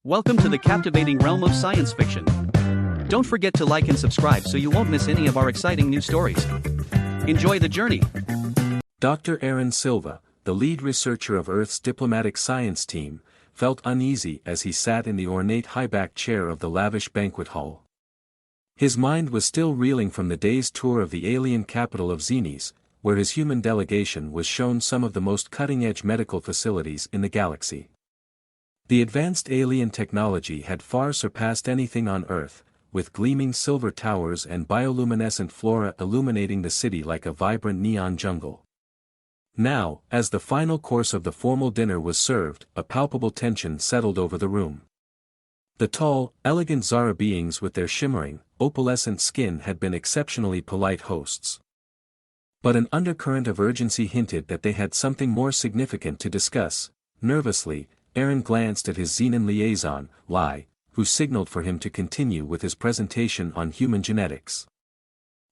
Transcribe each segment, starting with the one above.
Welcome to the captivating realm of science fiction. Don't forget to like and subscribe so you won't miss any of our exciting new stories. Enjoy the journey. Dr. Aaron Silva, the lead researcher of Earth's diplomatic science team, felt uneasy as he sat in the ornate high-backed chair of the lavish banquet hall. His mind was still reeling from the day's tour of the alien capital of Xenes, where his human delegation was shown some of the most cutting-edge medical facilities in the galaxy. The advanced alien technology had far surpassed anything on Earth, with gleaming silver towers and bioluminescent flora illuminating the city like a vibrant neon jungle. Now, as the final course of the formal dinner was served, a palpable tension settled over the room. The tall, elegant Zara beings with their shimmering, opalescent skin had been exceptionally polite hosts. But an undercurrent of urgency hinted that they had something more significant to discuss. Nervously, Aaron glanced at his Xenon liaison, Lai, who signaled for him to continue with his presentation on human genetics.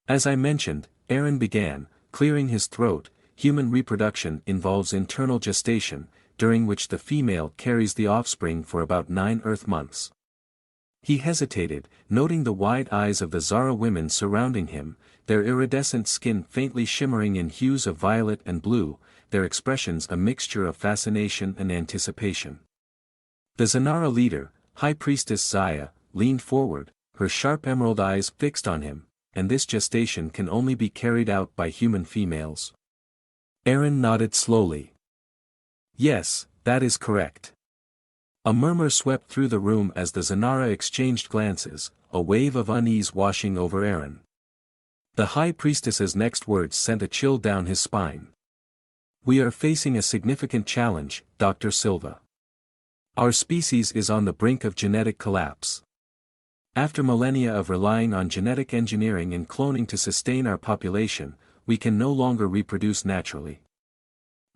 As I mentioned, Aaron began, clearing his throat. Human reproduction involves internal gestation, during which the female carries the offspring for about 9 Earth months. He hesitated, noting the wide eyes of the Zara women surrounding him, their iridescent skin faintly shimmering in hues of violet and blue, their expressions a mixture of fascination and anticipation. The Zanara leader, High Priestess Zaya, leaned forward, her sharp emerald eyes fixed on him, and this gestation can only be carried out by human females. Aaron nodded slowly. Yes, that is correct. A murmur swept through the room as the Zanara exchanged glances, a wave of unease washing over Aaron. The High Priestess's next words sent a chill down his spine. We are facing a significant challenge, Dr. Silva. Our species is on the brink of genetic collapse. After millennia of relying on genetic engineering and cloning to sustain our population, we can no longer reproduce naturally.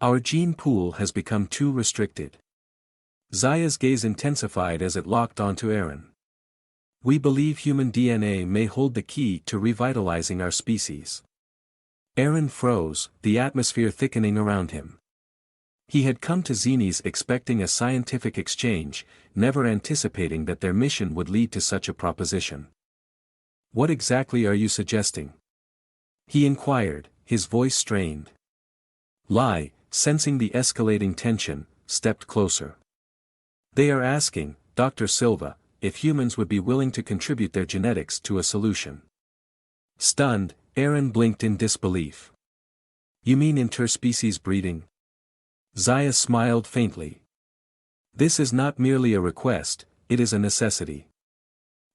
Our gene pool has become too restricted. Zaya's gaze intensified as it locked onto Aaron. We believe human DNA may hold the key to revitalizing our species. Aaron froze, the atmosphere thickening around him. He had come to Xenes expecting a scientific exchange, never anticipating that their mission would lead to such a proposition. What exactly are you suggesting? He inquired, his voice strained. Lai, sensing the escalating tension, stepped closer. They are asking, Dr. Silva, if humans would be willing to contribute their genetics to a solution. Stunned, Aaron blinked in disbelief. You mean interspecies breeding? Zaya smiled faintly. This is not merely a request, it is a necessity.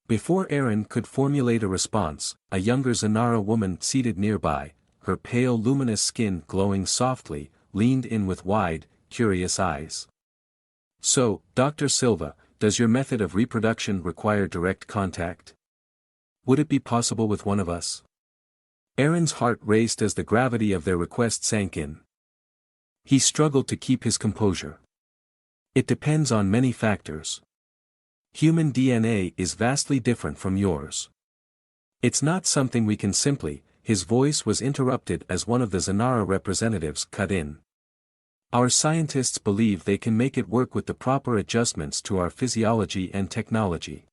Before Aaron could formulate a response, a younger Zanara woman seated nearby, her pale luminous skin glowing softly, leaned in with wide, curious eyes. So, Dr. Silva, does your method of reproduction require direct contact? Would it be possible with one of us? Aaron's heart raced as the gravity of their request sank in. He struggled to keep his composure. It depends on many factors. Human DNA is vastly different from yours. It's not something we can simply. His voice was interrupted as one of the Zanara representatives cut in. Our scientists believe they can make it work with the proper adjustments to our physiology and technology.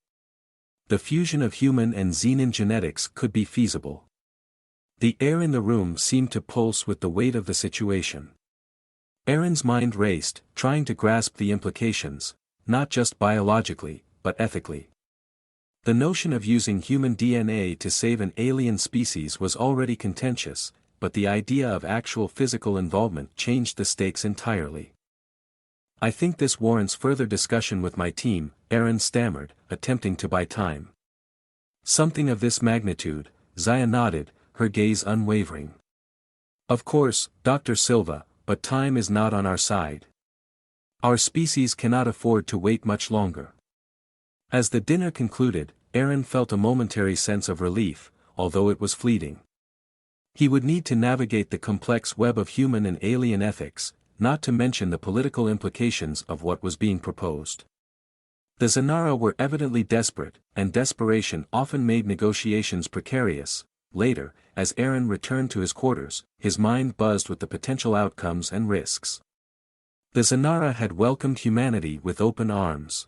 The fusion of human and Xenon genetics could be feasible. The air in the room seemed to pulse with the weight of the situation. Aaron's mind raced, trying to grasp the implications, not just biologically, but ethically. The notion of using human DNA to save an alien species was already contentious, but the idea of actual physical involvement changed the stakes entirely. I think this warrants further discussion with my team, Aaron stammered, attempting to buy time. Something of this magnitude, Zaya nodded, her gaze unwavering. Of course, Dr. Silva, but time is not on our side. Our species cannot afford to wait much longer. As the dinner concluded, Aaron felt a momentary sense of relief, although it was fleeting. He would need to navigate the complex web of human and alien ethics, not to mention the political implications of what was being proposed. The Zanara were evidently desperate, and desperation often made negotiations precarious. Later, as Aaron returned to his quarters, his mind buzzed with the potential outcomes and risks. The Zanara had welcomed humanity with open arms.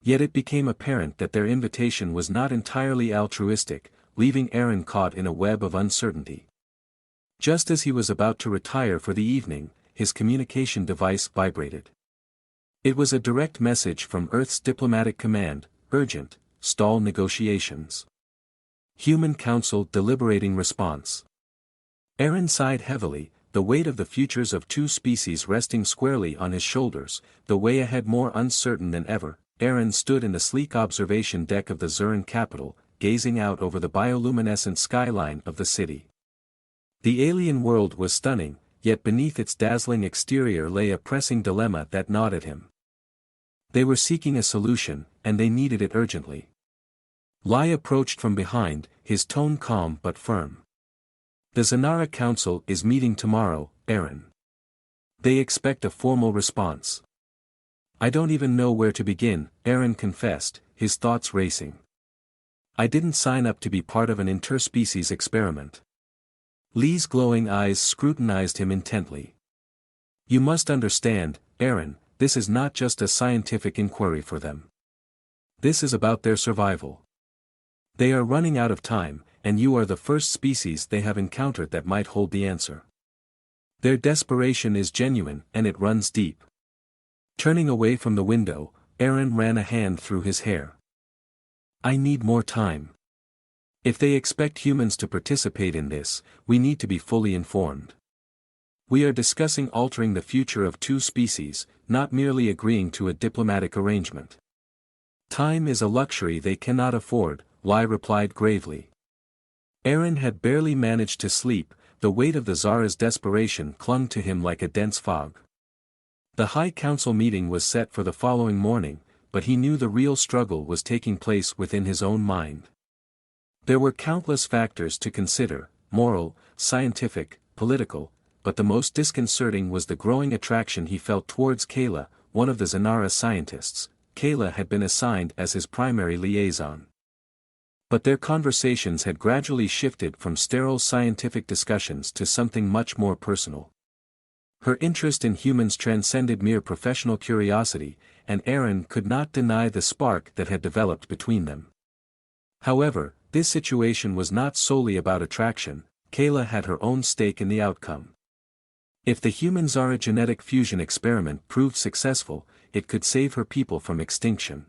Yet it became apparent that their invitation was not entirely altruistic, leaving Aaron caught in a web of uncertainty. Just as he was about to retire for the evening, his communication device vibrated. It was a direct message from Earth's diplomatic command: urgent, stall negotiations. Human Council deliberating response. Aaron sighed heavily, the weight of the futures of two species resting squarely on his shoulders, the way ahead more uncertain than ever. Aaron stood in the sleek observation deck of the Zuran capital, gazing out over the bioluminescent skyline of the city. The alien world was stunning, yet beneath its dazzling exterior lay a pressing dilemma that gnawed at him. They were seeking a solution, and they needed it urgently. Lai approached from behind, his tone calm but firm. The Zanara Council is meeting tomorrow, Aaron. They expect a formal response. I don't even know where to begin, Aaron confessed, his thoughts racing. I didn't sign up to be part of an interspecies experiment. Lee's glowing eyes scrutinized him intently. You must understand, Aaron, this is not just a scientific inquiry for them. This is about their survival. They are running out of time, and you are the first species they have encountered that might hold the answer. Their desperation is genuine, and it runs deep. Turning away from the window, Aaron ran a hand through his hair. I need more time. If they expect humans to participate in this, we need to be fully informed. We are discussing altering the future of two species, not merely agreeing to a diplomatic arrangement. Time is a luxury they cannot afford, Lai replied gravely. Aaron had barely managed to sleep, the weight of the Zara's desperation clung to him like a dense fog. The High Council meeting was set for the following morning, but he knew the real struggle was taking place within his own mind. There were countless factors to consider, moral, scientific, political, but the most disconcerting was the growing attraction he felt towards Kayla, one of the Zanara scientists. Kayla had been assigned as his primary liaison. But their conversations had gradually shifted from sterile scientific discussions to something much more personal. Her interest in humans transcended mere professional curiosity, and Aaron could not deny the spark that had developed between them. However, this situation was not solely about attraction. Kayla had her own stake in the outcome. If the human-Zara genetic fusion experiment proved successful, it could save her people from extinction.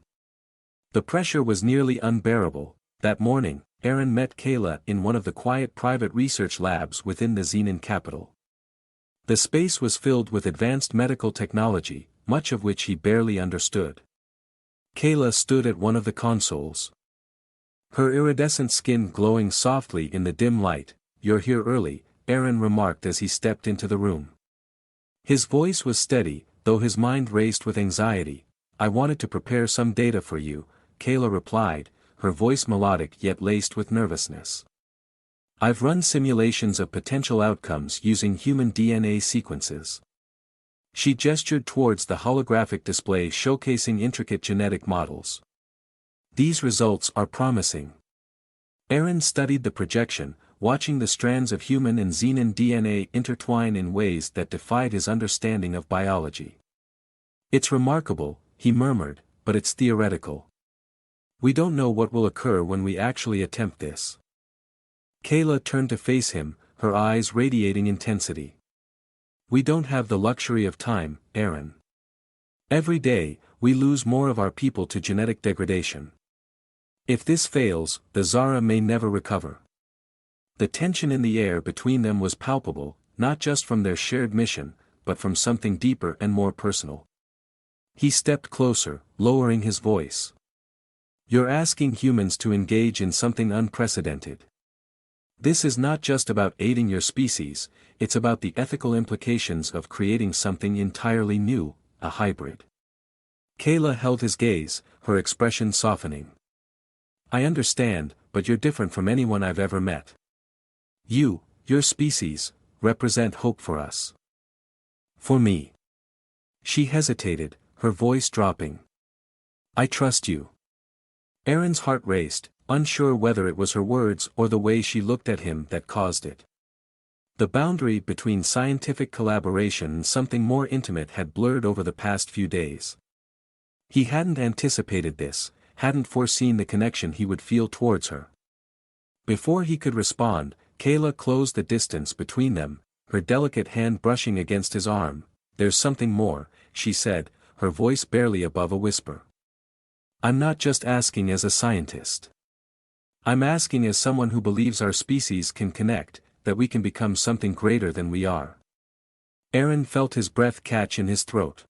The pressure was nearly unbearable. That morning, Aaron met Kayla in one of the quiet private research labs within the Xenon capital. The space was filled with advanced medical technology, much of which he barely understood. Kayla stood at one of the consoles. Her iridescent skin glowing softly in the dim light. You're here early, Aaron remarked as he stepped into the room. His voice was steady, though his mind raced with anxiety. I wanted to prepare some data for you, Kayla replied, her voice melodic yet laced with nervousness. I've run simulations of potential outcomes using human DNA sequences. She gestured towards the holographic display showcasing intricate genetic models. These results are promising. Aaron studied the projection, watching the strands of human and Xenon DNA intertwine in ways that defied his understanding of biology. It's remarkable, he murmured, but it's theoretical. We don't know what will occur when we actually attempt this. Kayla turned to face him, her eyes radiating intensity. We don't have the luxury of time, Aaron. Every day, we lose more of our people to genetic degradation. If this fails, the Zara may never recover. The tension in the air between them was palpable, not just from their shared mission, but from something deeper and more personal. He stepped closer, lowering his voice. You're asking humans to engage in something unprecedented. This is not just about aiding your species, it's about the ethical implications of creating something entirely new, a hybrid. Kayla held his gaze, her expression softening. I understand, but you're different from anyone I've ever met. Your species, represent hope for us. For me. She hesitated, her voice dropping. I trust you. Aaron's heart raced, unsure whether it was her words or the way she looked at him that caused it. The boundary between scientific collaboration and something more intimate had blurred over the past few days. He hadn't anticipated this, hadn't foreseen the connection he would feel towards her. Before he could respond, Kayla closed the distance between them, her delicate hand brushing against his arm. "There's something more," she said, her voice barely above a whisper. "I'm not just asking as a scientist. I'm asking as someone who believes our species can connect, that we can become something greater than we are." Aaron felt his breath catch in his throat.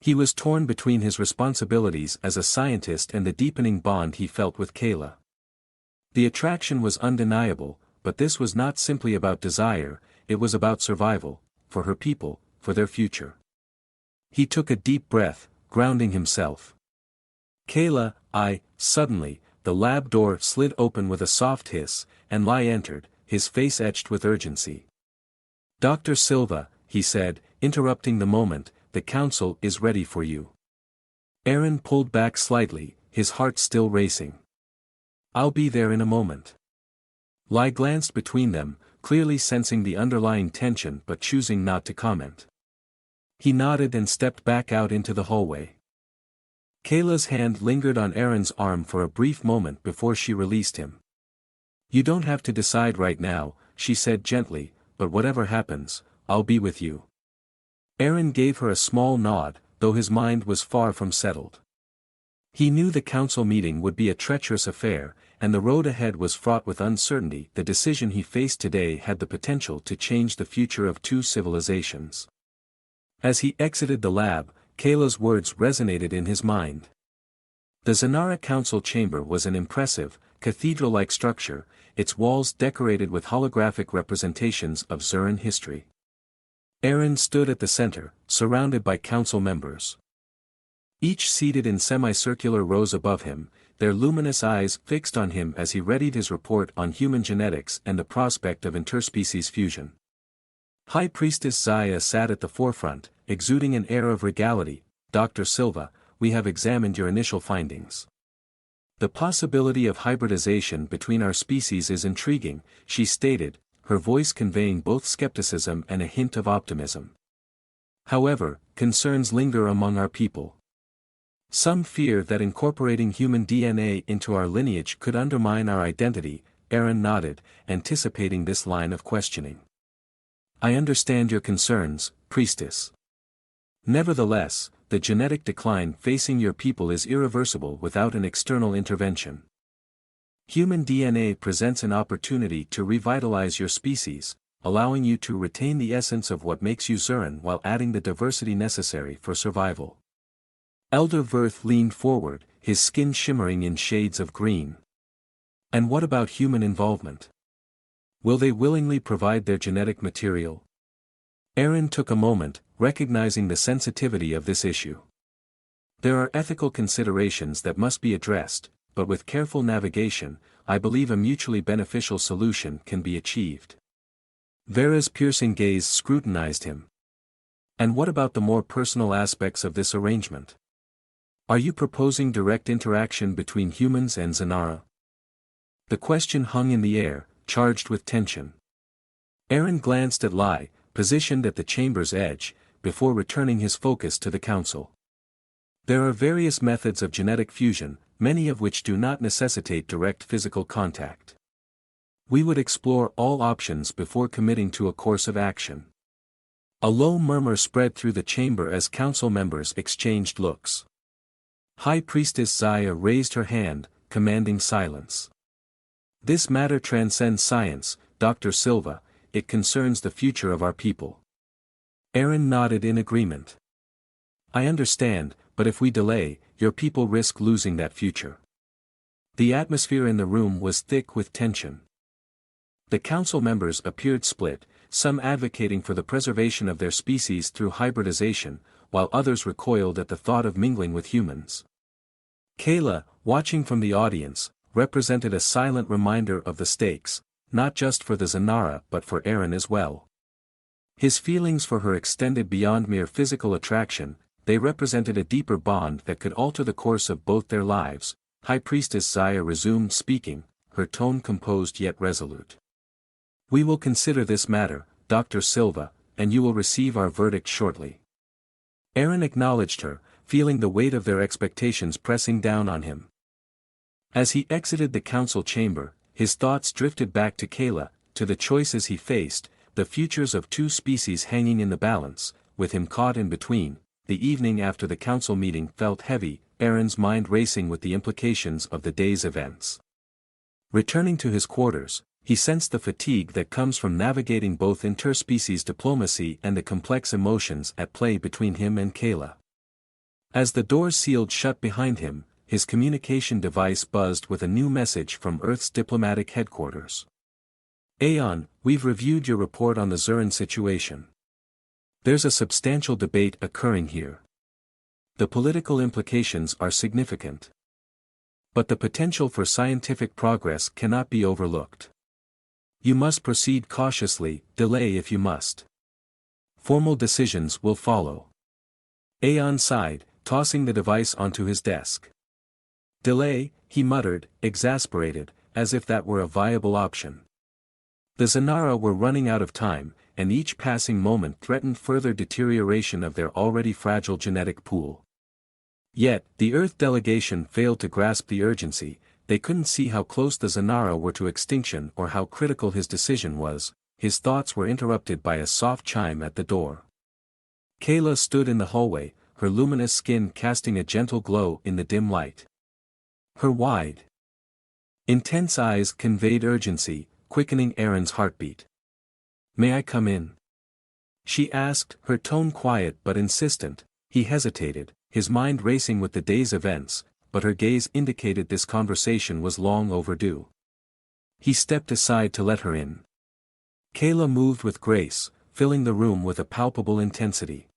He was torn between his responsibilities as a scientist and the deepening bond he felt with Kayla. The attraction was undeniable, but this was not simply about desire, it was about survival, for her people, for their future. He took a deep breath, grounding himself. "Kayla, suddenly, the lab door slid open with a soft hiss, and Lai entered, his face etched with urgency. "Dr. Silva," he said, interrupting the moment, "the council is ready for you." Aaron pulled back slightly, his heart still racing. "I'll be there in a moment." Lai glanced between them, clearly sensing the underlying tension but choosing not to comment. He nodded and stepped back out into the hallway. Kayla's hand lingered on Aaron's arm for a brief moment before she released him. "You don't have to decide right now," she said gently, "but whatever happens, I'll be with you." Aaron gave her a small nod, though his mind was far from settled. He knew the council meeting would be a treacherous affair, and the road ahead was fraught with uncertainty. The decision he faced today had the potential to change the future of two civilizations. As he exited the lab, Kayla's words resonated in his mind. The Zanara Council chamber was an impressive, cathedral-like structure, its walls decorated with holographic representations of Zuran history. Aaron stood at the center, surrounded by council members. Each seated in semicircular rows above him, their luminous eyes fixed on him as he readied his report on human genetics and the prospect of interspecies fusion. High Priestess Zaya sat at the forefront, exuding an air of regality. "Dr. Silva, we have examined your initial findings. The possibility of hybridization between our species is intriguing," she stated, her voice conveying both skepticism and a hint of optimism. "However, concerns linger among our people. Some fear that incorporating human DNA into our lineage could undermine our identity." Aaron nodded, anticipating this line of questioning. "I understand your concerns, Priestess. Nevertheless, the genetic decline facing your people is irreversible without an external intervention. Human DNA presents an opportunity to revitalize your species, allowing you to retain the essence of what makes you Zuran while adding the diversity necessary for survival." Elder Verth leaned forward, his skin shimmering in shades of green. "And what about human involvement? Will they willingly provide their genetic material?" Aaron took a moment, recognizing the sensitivity of this issue. "There are ethical considerations that must be addressed, but with careful navigation, I believe a mutually beneficial solution can be achieved." Vera's piercing gaze scrutinized him. "And what about the more personal aspects of this arrangement? Are you proposing direct interaction between humans and Zanara?" The question hung in the air, charged with tension. Aaron glanced at Lai, positioned at the chamber's edge, before returning his focus to the council. "There are various methods of genetic fusion, many of which do not necessitate direct physical contact. We would explore all options before committing to a course of action." A low murmur spread through the chamber as council members exchanged looks. High Priestess Zaya raised her hand, commanding silence. "This matter transcends science, Dr. Silva, it concerns the future of our people." Aaron nodded in agreement. "I understand, but if we delay, your people risk losing that future." The atmosphere in the room was thick with tension. The council members appeared split, some advocating for the preservation of their species through hybridization, while others recoiled at the thought of mingling with humans. Kayla, watching from the audience, represented a silent reminder of the stakes, not just for the Zanara but for Aaron as well. His feelings for her extended beyond mere physical attraction, they represented a deeper bond that could alter the course of both their lives. High Priestess Zaya resumed speaking, her tone composed yet resolute. "We will consider this matter, Dr. Silva, and you will receive our verdict shortly." Aaron acknowledged her, feeling the weight of their expectations pressing down on him. As he exited the council chamber, his thoughts drifted back to Kayla, to the choices he faced, the futures of two species hanging in the balance, with him caught in between. The evening after the council meeting felt heavy, Aaron's mind racing with the implications of the day's events. Returning to his quarters, he sensed the fatigue that comes from navigating both interspecies diplomacy and the complex emotions at play between him and Kayla. As the doors sealed shut behind him, his communication device buzzed with a new message from Earth's diplomatic headquarters. Aeon, we've reviewed your report on the Zuran situation. There's a substantial debate occurring here. The political implications are significant. But the potential for scientific progress cannot be overlooked. You must proceed cautiously, delay if you must. Formal decisions will follow. Aeon sighed, tossing the device onto his desk. Delay, he muttered, exasperated, as if that were a viable option. The Zanara were running out of time, and each passing moment threatened further deterioration of their already fragile genetic pool. Yet, the Earth delegation failed to grasp the urgency. They couldn't see how close the Zanara were to extinction or how critical his decision was. His thoughts were interrupted by a soft chime at the door. Kayla stood in the hallway, her luminous skin casting a gentle glow in the dim light. Her wide, intense eyes conveyed urgency, quickening Aaron's heartbeat. "May I come in?" she asked, her tone quiet but insistent. He hesitated, his mind racing with the day's events, but her gaze indicated this conversation was long overdue. He stepped aside to let her in. Kayla moved with grace, filling the room with a palpable intensity.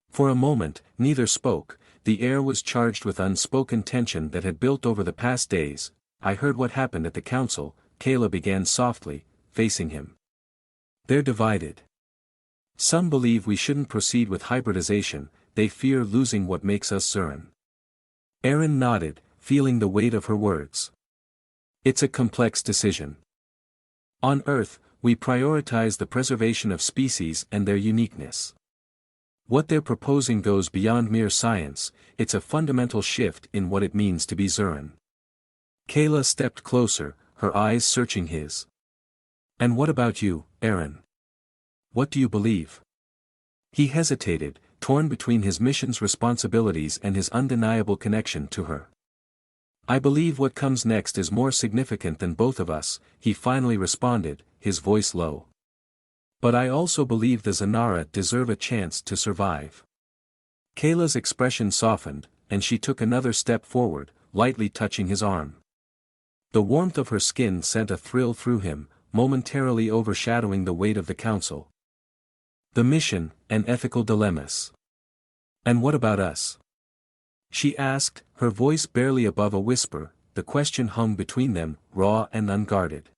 For a moment, neither spoke. The air was charged with unspoken tension that had built over the past days. "I heard what happened at the council," Kayla began softly, facing him. "They're divided. Some believe we shouldn't proceed with hybridization, they fear losing what makes us Zuran." Aaron nodded, feeling the weight of her words. "It's a complex decision. On Earth, we prioritize the preservation of species and their uniqueness. What they're proposing goes beyond mere science, it's a fundamental shift in what it means to be Zuran." Kayla stepped closer, her eyes searching his. "And what about you, Aaron? What do you believe?" He hesitated, torn between his mission's responsibilities and his undeniable connection to her. "I believe what comes next is more significant than both of us," he finally responded, his voice low. "But I also believe the Zanara deserve a chance to survive." Kayla's expression softened, and she took another step forward, lightly touching his arm. The warmth of her skin sent a thrill through him, momentarily overshadowing the weight of the council. "The mission, and ethical dilemmas. And what about us?" she asked, her voice barely above a whisper. The question hung between them, raw and unguarded.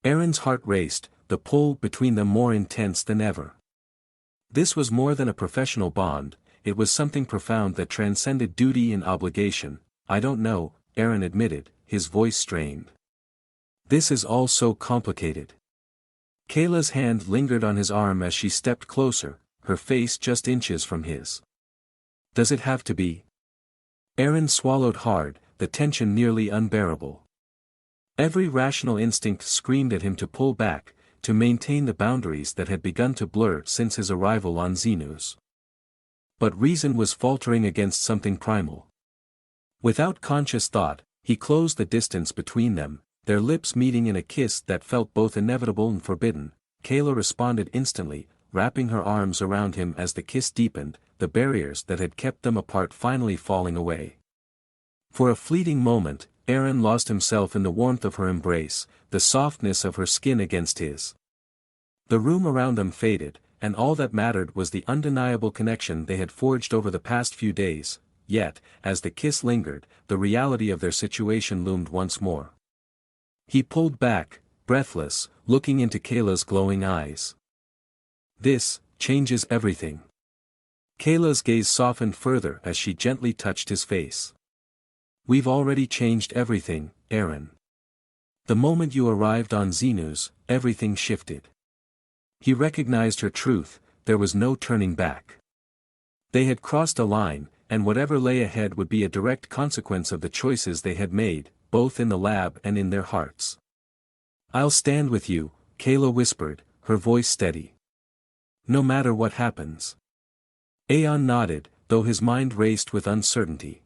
Aaron's heart raced, the pull between them more intense than ever. This was more than a professional bond, it was something profound that transcended duty and obligation. "I don't know," Aaron admitted, his voice strained. "This is all so complicated." Kayla's hand lingered on his arm as she stepped closer, her face just inches from his. "Does it have to be?" Aaron swallowed hard, the tension nearly unbearable. Every rational instinct screamed at him to pull back, to maintain the boundaries that had begun to blur since his arrival on Xenus. But reason was faltering against something primal. Without conscious thought, he closed the distance between them, their lips meeting in a kiss that felt both inevitable and forbidden. Kayla responded instantly, wrapping her arms around him as the kiss deepened, the barriers that had kept them apart finally falling away. For a fleeting moment, Aaron lost himself in the warmth of her embrace, the softness of her skin against his. The room around them faded, and all that mattered was the undeniable connection they had forged over the past few days. Yet, as the kiss lingered, the reality of their situation loomed once more. He pulled back, breathless, looking into Kayla's glowing eyes. "This changes everything." Kayla's gaze softened further as she gently touched his face. "We've already changed everything, Aaron. The moment you arrived on Xenus, everything shifted." He recognized her truth, there was no turning back. They had crossed a line, and whatever lay ahead would be a direct consequence of the choices they had made, both in the lab and in their hearts. "I'll stand with you," Kayla whispered, her voice steady. "No matter what happens." Aeon nodded, though his mind raced with uncertainty.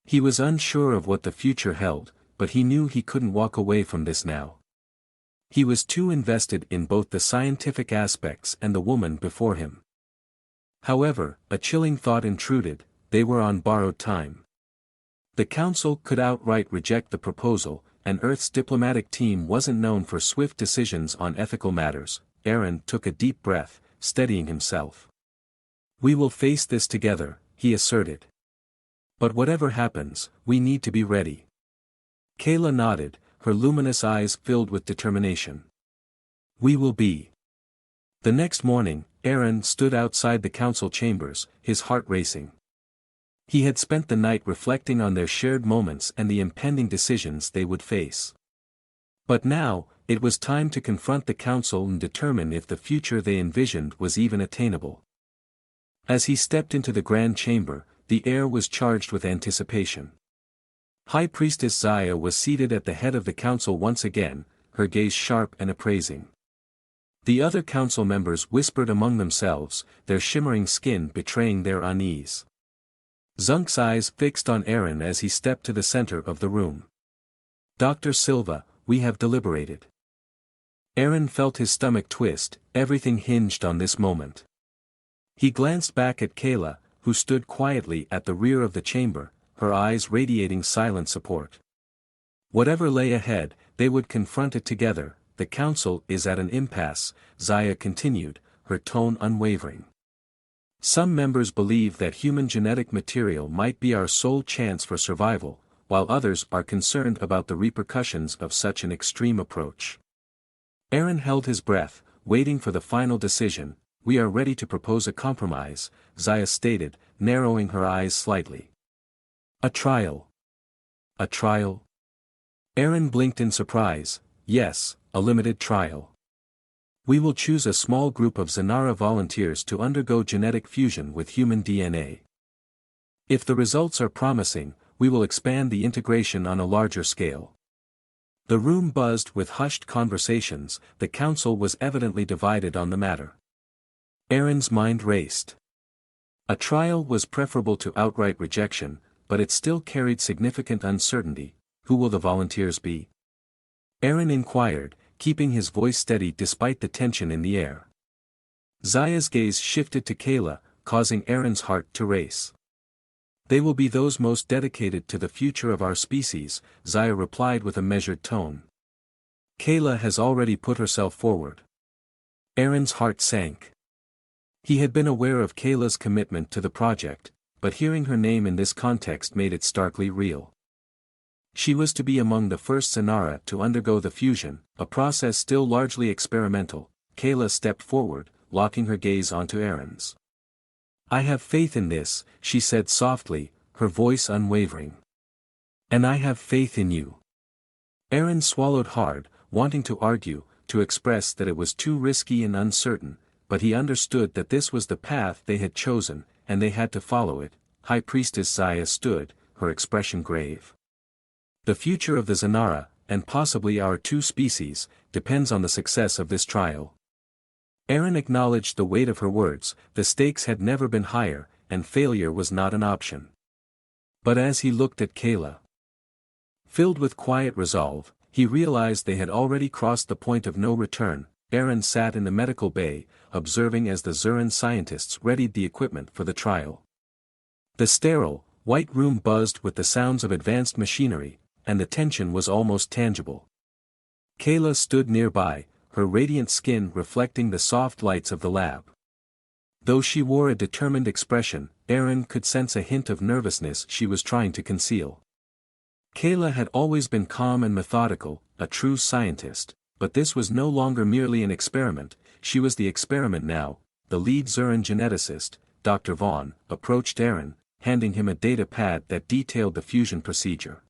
He was unsure of what the future held, but he knew he couldn't walk away from this now. He was too invested in both the scientific aspects and the woman before him. However, a chilling thought intruded: they were on borrowed time. The Council could outright reject the proposal, and Earth's diplomatic team wasn't known for swift decisions on ethical matters. Aaron took a deep breath, steadying himself. "We will face this together," he asserted. "But whatever happens, we need to be ready." Kayla nodded, her luminous eyes filled with determination. "We will be." The next morning, Aaron stood outside the council chambers, his heart racing. He had spent the night reflecting on their shared moments and the impending decisions they would face. But now, it was time to confront the council and determine if the future they envisioned was even attainable. As he stepped into the grand chamber, the air was charged with anticipation. High Priestess Zaya was seated at the head of the council once again, her gaze sharp and appraising. The other council members whispered among themselves, their shimmering skin betraying their unease. Zunk's eyes fixed on Aaron as he stepped to the center of the room. "Dr. Silva, we have deliberated." Aaron felt his stomach twist, everything hinged on this moment. He glanced back at Kayla, who stood quietly at the rear of the chamber, her eyes radiating silent support. Whatever lay ahead, they would confront it together. "The council is at an impasse," Zaya continued, her tone unwavering. "Some members believe that human genetic material might be our sole chance for survival, while others are concerned about the repercussions of such an extreme approach." Aaron held his breath, waiting for the final decision. "We are ready to propose a compromise," Zaya stated, narrowing her eyes slightly. "A trial." "A trial?" Aaron blinked in surprise. "Yes, a limited trial. We will choose a small group of Zanara volunteers to undergo genetic fusion with human DNA. If the results are promising, we will expand the integration on a larger scale." The room buzzed with hushed conversations. The council was evidently divided on the matter. Aaron's mind raced. A trial was preferable to outright rejection, but it still carried significant uncertainty. Who will the volunteers be? Aaron inquired, keeping his voice steady despite the tension in the air. Zaya's gaze shifted to Kayla, causing Aaron's heart to race. "They will be those most dedicated to the future of our species," Zaya replied with a measured tone. "Kayla has already put herself forward." Aaron's heart sank. He had been aware of Kayla's commitment to the project, but hearing her name in this context made it starkly real. She was to be among the first Zanara to undergo the fusion, a process still largely experimental. Kayla stepped forward, locking her gaze onto Aaron's. "I have faith in this," she said softly, her voice unwavering. "And I have faith in you." Aaron swallowed hard, wanting to argue, to express that it was too risky and uncertain, but he understood that this was the path they had chosen, and they had to follow it. High Priestess Zaya stood, her expression grave. "The future of the Zanara, and possibly our two species, depends on the success of this trial." Aaron acknowledged the weight of her words. The stakes had never been higher, and failure was not an option. But as he looked at Kayla, filled with quiet resolve, he realized they had already crossed the point of no return. Aaron sat in the medical bay, observing as the Zuran scientists readied the equipment for the trial. The sterile, white room buzzed with the sounds of advanced machinery, and the tension was almost tangible. Kayla stood nearby, her radiant skin reflecting the soft lights of the lab. Though she wore a determined expression, Aaron could sense a hint of nervousness she was trying to conceal. Kayla had always been calm and methodical, a true scientist, but this was no longer merely an experiment. She was the experiment now. The lead Zuran geneticist, Dr. Vaughn, approached Aaron, handing him a data pad that detailed the fusion procedure.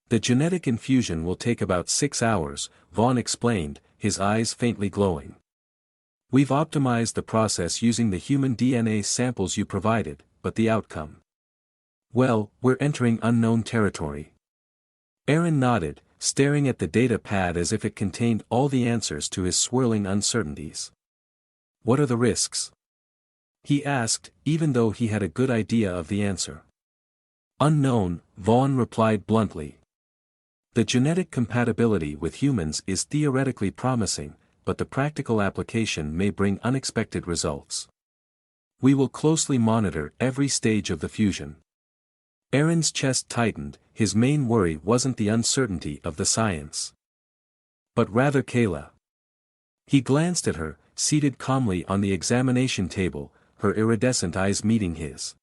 "The genetic infusion will take about 6 hours, Vaughn explained, his eyes faintly glowing. "We've optimized the process using the human DNA samples you provided, but the outcome. Well, we're entering unknown territory. Aaron nodded, staring at the data pad as if it contained all the answers to his swirling uncertainties. What are the risks? He asked, even though he had a good idea of the answer. Unknown, Vaughn replied bluntly. The genetic compatibility with humans is theoretically promising, but the practical application may bring unexpected results. We will closely monitor every stage of the fusion. Aaron's chest tightened, his main worry wasn't the uncertainty of the science, but rather Kayla. He glanced at her, seated calmly on the examination table, her iridescent eyes meeting his.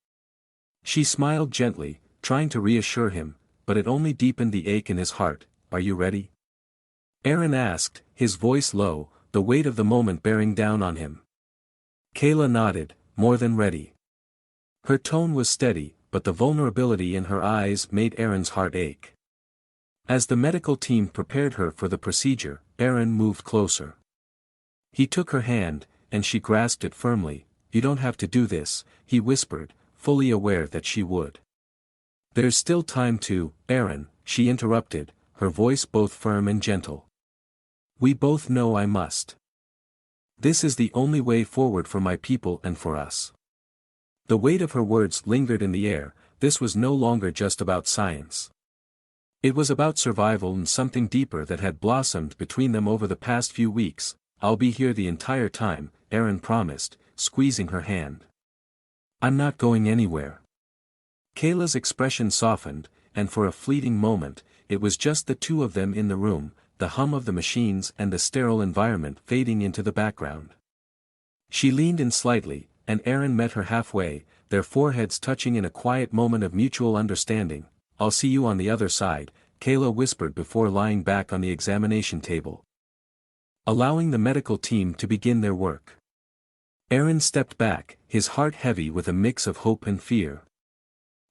She smiled gently, trying to reassure him, but it only deepened the ache in his heart. Are you ready? Aaron asked, his voice low, the weight of the moment bearing down on him. Kayla nodded, more than ready. Her tone was steady, but the vulnerability in her eyes made Aaron's heart ache. As the medical team prepared her for the procedure, Aaron moved closer. He took her hand, and she grasped it firmly. You don't have to do this, he whispered, fully aware that she would. There's still time to, Aaron, she interrupted, her voice both firm and gentle. We both know I must. This is the only way forward for my people and for us. The weight of her words lingered in the air. This was no longer just about science. It was about survival and something deeper that had blossomed between them over the past few weeks. I'll be here the entire time, Aaron promised, squeezing her hand. I'm not going anywhere. Kayla's expression softened, and for a fleeting moment, it was just the two of them in the room, the hum of the machines and the sterile environment fading into the background. She leaned in slightly, and Aaron met her halfway, their foreheads touching in a quiet moment of mutual understanding. I'll see you on the other side, Kayla whispered before lying back on the examination table, allowing the medical team to begin their work. Aaron stepped back, his heart heavy with a mix of hope and fear.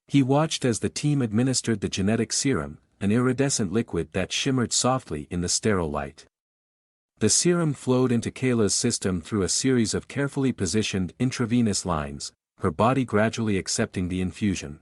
He watched as the team administered the genetic serum, an iridescent liquid that shimmered softly in the sterile light. The serum flowed into Kayla's system through a series of carefully positioned intravenous lines, her body gradually accepting the infusion.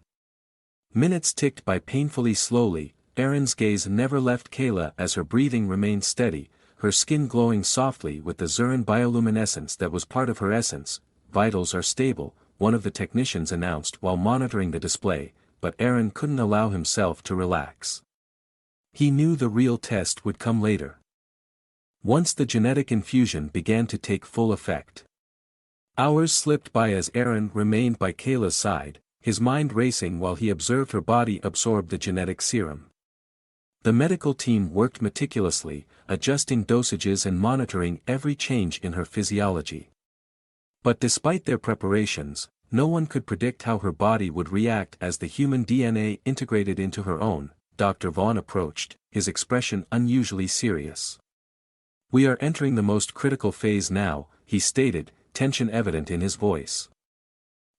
Minutes ticked by painfully slowly. Aaron's gaze never left Kayla as her breathing remained steady, her skin glowing softly with the Zuran bioluminescence that was part of her essence. Vitals are stable, one of the technicians announced while monitoring the display, but Aaron couldn't allow himself to relax. He knew the real test would come later. Once the genetic infusion began to take full effect. Hours slipped by as Aaron remained by Kayla's side, his mind racing while he observed her body absorb the genetic serum. The medical team worked meticulously, adjusting dosages and monitoring every change in her physiology. But despite their preparations, no one could predict how her body would react as the human DNA integrated into her own. Dr. Vaughn approached, his expression unusually serious. We are entering the most critical phase now, he stated, tension evident in his voice.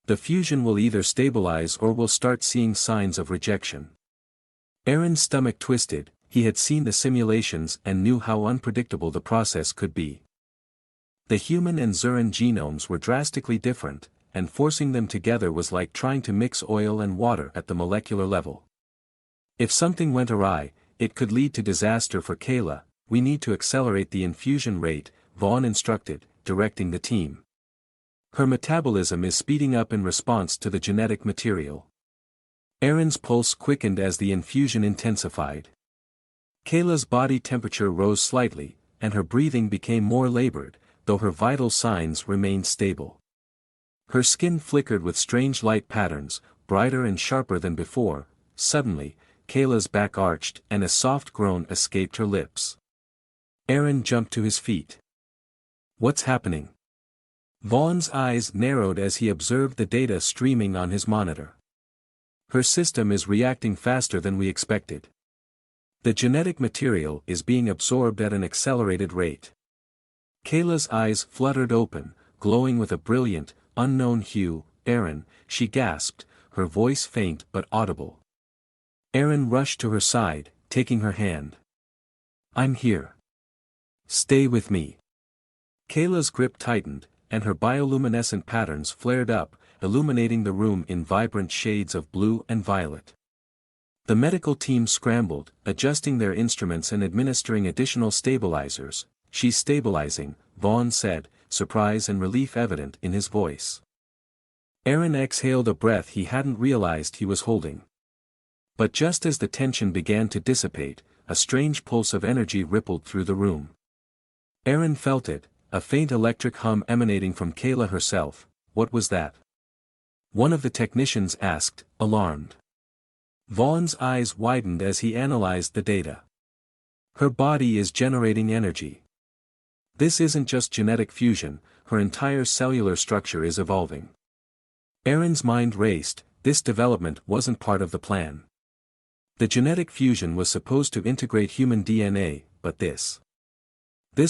The fusion will either stabilize or we'll start seeing signs of rejection. Aaron's stomach twisted. He had seen the simulations and knew how unpredictable the process could be. The human and Zuran genomes were drastically different, and forcing them together was like trying to mix oil and water at the molecular level. If something went awry, it could lead to disaster for Kayla. We need to accelerate the infusion rate, Vaughn instructed, directing the team. Her metabolism is speeding up in response to the genetic material. Aaron's pulse quickened as the infusion intensified. Kayla's body temperature rose slightly, and her breathing became more labored, though her vital signs remained stable. Her skin flickered with strange light patterns, brighter and sharper than before. Suddenly, Kayla's back arched and a soft groan escaped her lips. Aaron jumped to his feet. What's happening? Vaughn's eyes narrowed as he observed the data streaming on his monitor. Her system is reacting faster than we expected. The genetic material is being absorbed at an accelerated rate. Kayla's eyes fluttered open, glowing with a brilliant, unknown hue. Aaron, she gasped, her voice faint but audible. Aaron rushed to her side, taking her hand. I'm here. Stay with me. Kayla's grip tightened, and her bioluminescent patterns flared up, illuminating the room in vibrant shades of blue and violet. The medical team scrambled, adjusting their instruments and administering additional stabilizers. "She's stabilizing," Vaughn said, surprise and relief evident in his voice. Aaron exhaled a breath he hadn't realized he was holding. But just as the tension began to dissipate, a strange pulse of energy rippled through the room. Aaron felt it, a faint electric hum emanating from Kayla herself. "What was that?" one of the technicians asked, alarmed. Vaughn's eyes widened as he analyzed the data. "Her body is generating energy. This isn't just genetic fusion, her entire cellular structure is evolving." Aaron's mind raced. This development wasn't part of the plan. The genetic fusion was supposed to integrate human DNA, but this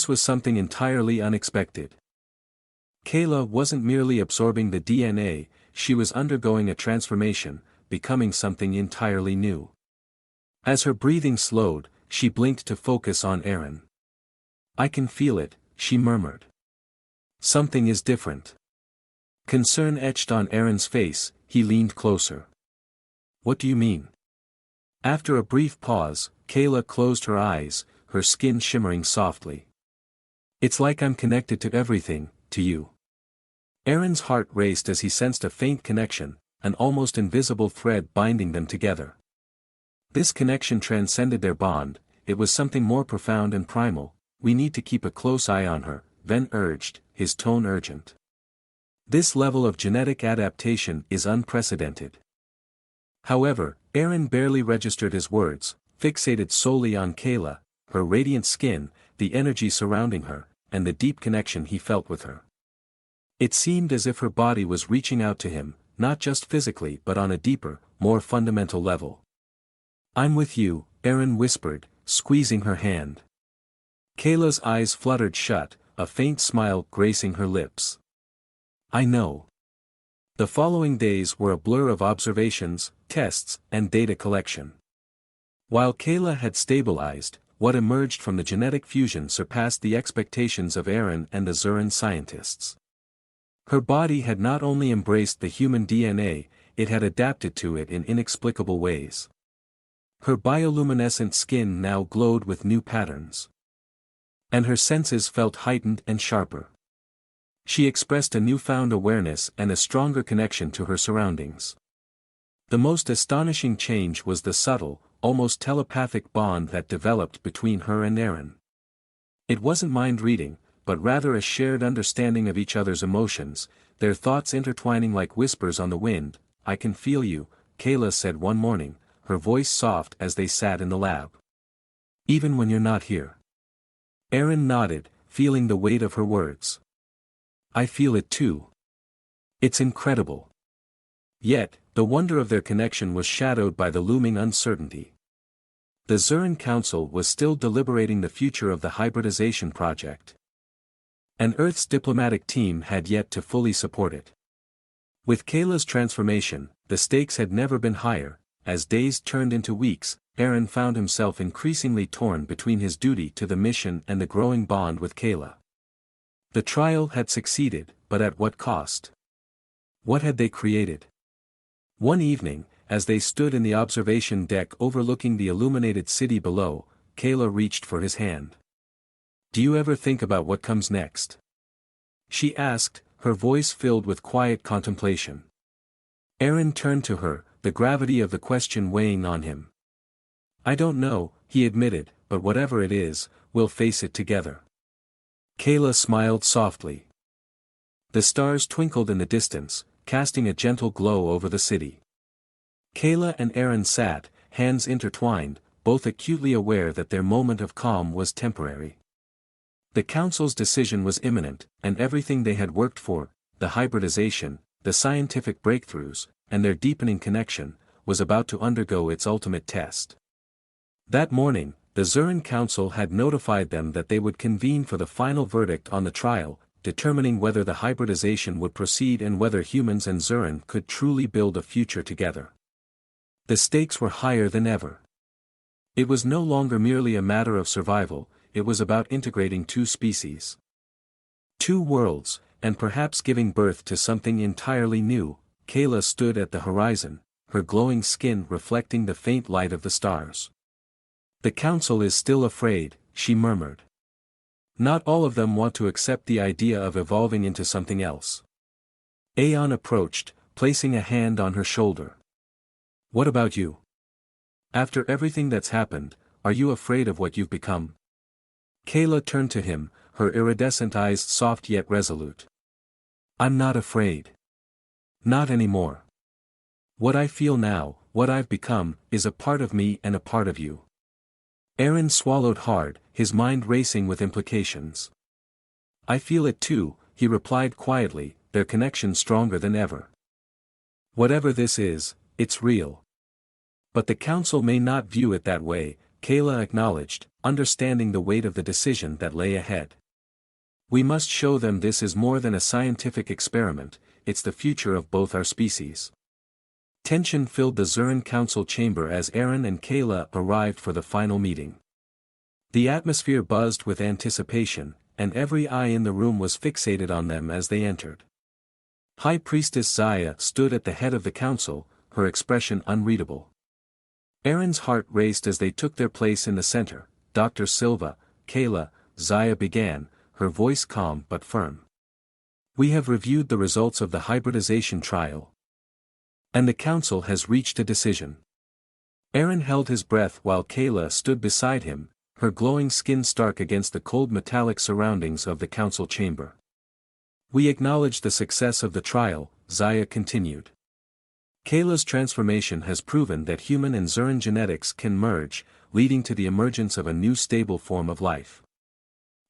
was something entirely unexpected. Kayla wasn't merely absorbing the DNA, she was undergoing a transformation, becoming something entirely new. As her breathing slowed, she blinked to focus on Aaron. "I can feel it," she murmured. "Something is different." Concern etched on Aaron's face, he leaned closer. "What do you mean?" After a brief pause, Kayla closed her eyes, her skin shimmering softly. "It's like I'm connected to everything, to you." Aaron's heart raced as he sensed a faint connection, an almost invisible thread binding them together. This connection transcended their bond, it was something more profound and primal. "We need to keep a close eye on her," Ven urged, his tone urgent. "This level of genetic adaptation is unprecedented." However, Aaron barely registered his words, fixated solely on Kayla, her radiant skin, the energy surrounding her, and the deep connection he felt with her. It seemed as if her body was reaching out to him, not just physically but on a deeper, more fundamental level. "I'm with you," Aaron whispered, squeezing her hand. Kayla's eyes fluttered shut, a faint smile gracing her lips. "I know." The following days were a blur of observations, tests, and data collection. While Kayla had stabilized, what emerged from the genetic fusion surpassed the expectations of Aaron and the Zuran scientists. Her body had not only embraced the human DNA, it had adapted to it in inexplicable ways. Her bioluminescent skin now glowed with new patterns. And her senses felt heightened and sharper. She expressed a newfound awareness and a stronger connection to her surroundings. The most astonishing change was the subtle, almost telepathic bond that developed between her and Aaron. It wasn't mind-reading, but rather a shared understanding of each other's emotions, their thoughts intertwining like whispers on the wind. "I can feel you," Kayla said one morning, her voice soft as they sat in the lab. "Even when you're not here." Aaron nodded, feeling the weight of her words. "I feel it too. It's incredible." Yet, the wonder of their connection was shadowed by the looming uncertainty. The Zuran Council was still deliberating the future of the hybridization project. And Earth's diplomatic team had yet to fully support it. With Kayla's transformation, the stakes had never been higher. As days turned into weeks, Aaron found himself increasingly torn between his duty to the mission and the growing bond with Kayla. The trial had succeeded, but at what cost? What had they created? One evening, as they stood in the observation deck overlooking the illuminated city below, Kayla reached for his hand. "Do you ever think about what comes next?" she asked, her voice filled with quiet contemplation. Aaron turned to her, the gravity of the question weighing on him. "I don't know," he admitted, "but whatever it is, we'll face it together." Kayla smiled softly. The stars twinkled in the distance, casting a gentle glow over the city. Kayla and Aaron sat, hands intertwined, both acutely aware that their moment of calm was temporary. The council's decision was imminent, and everything they had worked for, the hybridization, the scientific breakthroughs, and their deepening connection, was about to undergo its ultimate test. That morning, the Zuran Council had notified them that they would convene for the final verdict on the trial, determining whether the hybridization would proceed and whether humans and Zuran could truly build a future together. The stakes were higher than ever. It was no longer merely a matter of survival, it was about integrating two species. Two worlds, and perhaps giving birth to something entirely new, Kayla stood at the horizon, her glowing skin reflecting the faint light of the stars. "The council is still afraid," she murmured. "Not all of them want to accept the idea of evolving into something else." Aeon approached, placing a hand on her shoulder. "What about you? After everything that's happened, are you afraid of what you've become?" Kayla turned to him, her iridescent eyes soft yet resolute. "I'm not afraid. Not anymore. What I feel now, what I've become, is a part of me and a part of you." Aaron swallowed hard, his mind racing with implications. "I feel it too," he replied quietly, their connection stronger than ever. "Whatever this is, it's real." "But the council may not view it that way," Kayla acknowledged, understanding the weight of the decision that lay ahead. "We must show them this is more than a scientific experiment, it's the future of both our species." Tension filled the Zuran Council chamber as Aaron and Kayla arrived for the final meeting. The atmosphere buzzed with anticipation, and every eye in the room was fixated on them as they entered. High Priestess Zaya stood at the head of the council, her expression unreadable. Aaron's heart raced as they took their place in the center. "Dr. Silva, Kayla," Zaya began, her voice calm but firm. "We have reviewed the results of the hybridization trial. And the council has reached a decision." Aaron held his breath while Kayla stood beside him, her glowing skin stark against the cold metallic surroundings of the council chamber. "We acknowledge the success of the trial," Zaya continued. "Kayla's transformation has proven that human and Zuran genetics can merge, leading to the emergence of a new stable form of life."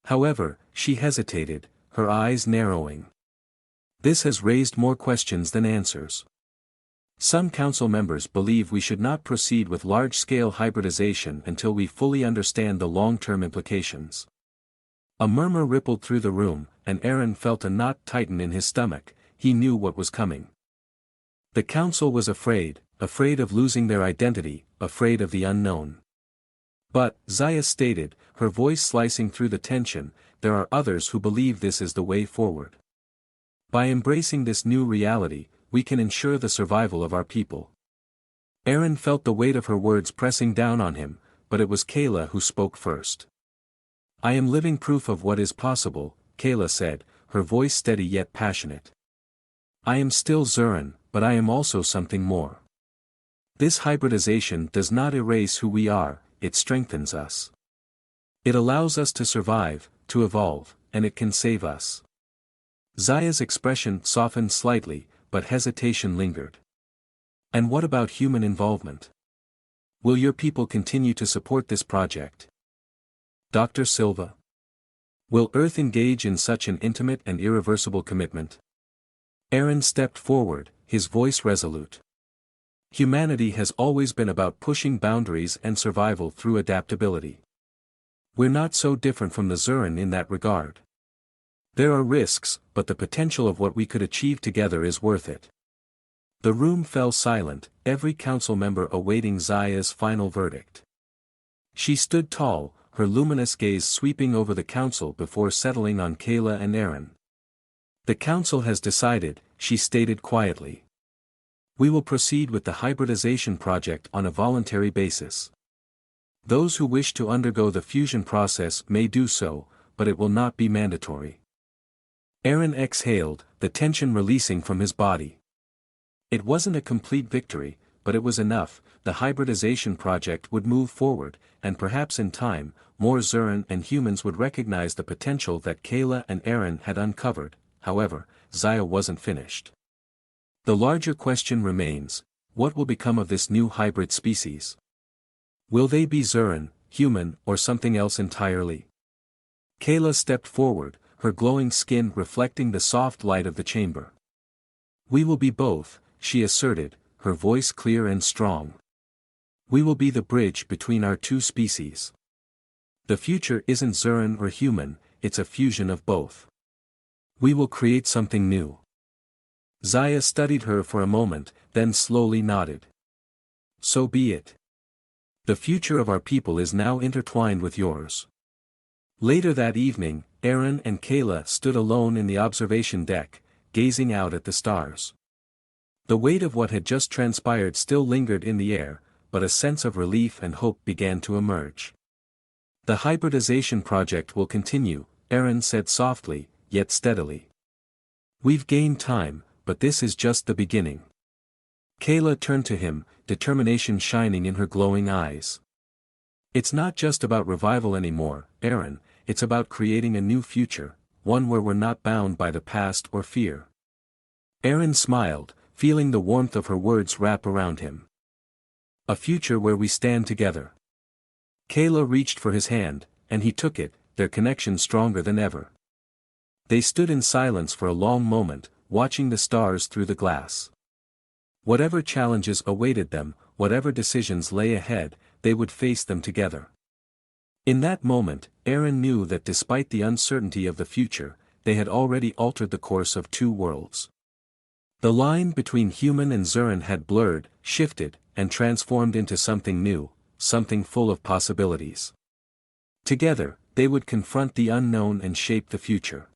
However, she hesitated, her eyes narrowing. "This has raised more questions than answers. Some council members believe we should not proceed with large-scale hybridization until we fully understand the long-term implications." A murmur rippled through the room, and Aaron felt a knot tighten in his stomach. He knew what was coming. The council was afraid of losing their identity, afraid of the unknown. "But," Zaya stated, her voice slicing through the tension, "there are others who believe this is the way forward. By embracing this new reality, we can ensure the survival of our people." Aaron felt the weight of her words pressing down on him, but it was Kayla who spoke first. "I am living proof of what is possible," Kayla said, her voice steady yet passionate. "I am still Zuran, but I am also something more. This hybridization does not erase who we are, it strengthens us. It allows us to survive, to evolve, and it can save us." Zaya's expression softened slightly, but hesitation lingered. "And what about human involvement? Will your people continue to support this project? Dr. Silva? Will Earth engage in such an intimate and irreversible commitment?" Aaron stepped forward, his voice resolute. "Humanity has always been about pushing boundaries and survival through adaptability. We're not so different from the Zuran in that regard. There are risks, but the potential of what we could achieve together is worth it." The room fell silent, every council member awaiting Zaya's final verdict. She stood tall, her luminous gaze sweeping over the council before settling on Kayla and Aaron. "The council has decided," she stated quietly. "We will proceed with the hybridization project on a voluntary basis. Those who wish to undergo the fusion process may do so, but it will not be mandatory." Aaron exhaled, the tension releasing from his body. It wasn't a complete victory, but it was enough. The hybridization project would move forward, and perhaps in time, more Zuran and humans would recognize the potential that Kayla and Aaron had uncovered. However, Zaya wasn't finished. "The larger question remains, what will become of this new hybrid species? Will they be Zuran, human, or something else entirely?" Kayla stepped forward, her glowing skin reflecting the soft light of the chamber. "We will be both," she asserted, her voice clear and strong. "We will be the bridge between our two species. The future isn't Zuran or human, it's a fusion of both. We will create something new." Zaya studied her for a moment, then slowly nodded. "So be it. The future of our people is now intertwined with yours." Later that evening, Aaron and Kayla stood alone in the observation deck, gazing out at the stars. The weight of what had just transpired still lingered in the air, but a sense of relief and hope began to emerge. The hybridization project will continue, Aaron said softly, yet steadily. We've gained time, but this is just the beginning. Kayla turned to him, determination shining in her glowing eyes. It's not just about revival anymore, Aaron, it's about creating a new future, one where we're not bound by the past or fear. Aaron smiled, feeling the warmth of her words wrap around him. A future where we stand together. Kayla reached for his hand, and he took it, their connection stronger than ever. They stood in silence for a long moment, watching the stars through the glass. Whatever challenges awaited them, whatever decisions lay ahead, they would face them together. In that moment, Aaron knew that despite the uncertainty of the future, they had already altered the course of two worlds. The line between human and Zuran had blurred, shifted, and transformed into something new, something full of possibilities. Together, they would confront the unknown and shape the future.